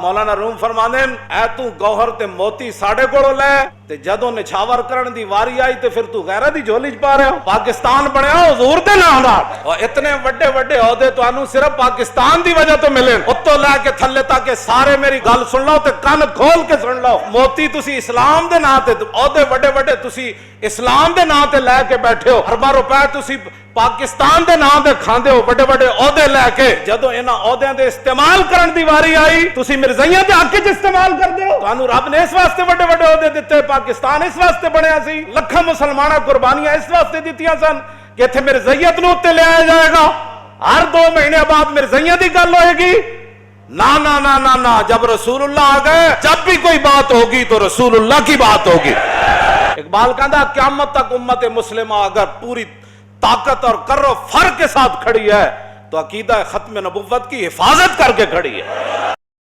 मौलाना room फरमांदे ऐ तू गौहर ते मोती साडे कोलों लै ते जदों निछावर करन दी वारी आई ते फिर तू गैरा दी झोली च पा रहा हो। पाकिस्तान बनया हुजूर दे नाम दा और इतने वड्डे वड्डे ओहदे तुहानू सिर्फ पाकिस्तान दी वजह तो मिले। उत्तों लैके थल्ले तक सारे मेरी गल सुन लो ते कान खोल के सुन लो। मोती तुसी इस्लाम दे नाम ते ओहदे वड्डे वड्डे तुसी इस्लाम दे नाम ते लैके बैठे हो। अरबां रुपए तुसी पाकिस्तान दे नाम दे खांदे हो वड्डे वड्डे ओहदे लैके। जदों इन्हां ओहदियां दे इस्तेमाल करन दी वारी आई तुसी मिर्जाइयां दे हक च इस्तेमाल करदे हो। तुहानू रब ने इस वास्ते वड्डे वड्डे ओहदे दित्ते, पाकिस्तान इस वास्ते बनया सी, लखां मुसलमानां कुर्बानियां इस वास्ते दित्तियां सन कि इत्थे मिर्जाइयत नूं उत्ते लिआया जाएगा। हर 2 महीने बाद मिर्जाइयां दी गल होएगी। ना ना ना ना ना, जब रसूलुल्लाह आ गए, जब भी कोई बात होगी तो रसूलुल्लाह की बात होगी। इकबाल कहता क़यामत तक उम्मत मुस्लिमा अगर पूरी ताकत और कर्रो फर के साथ खड़ी है तो अकीदा खत्म नबुव्वत की हिफाजत करके खड़ी है।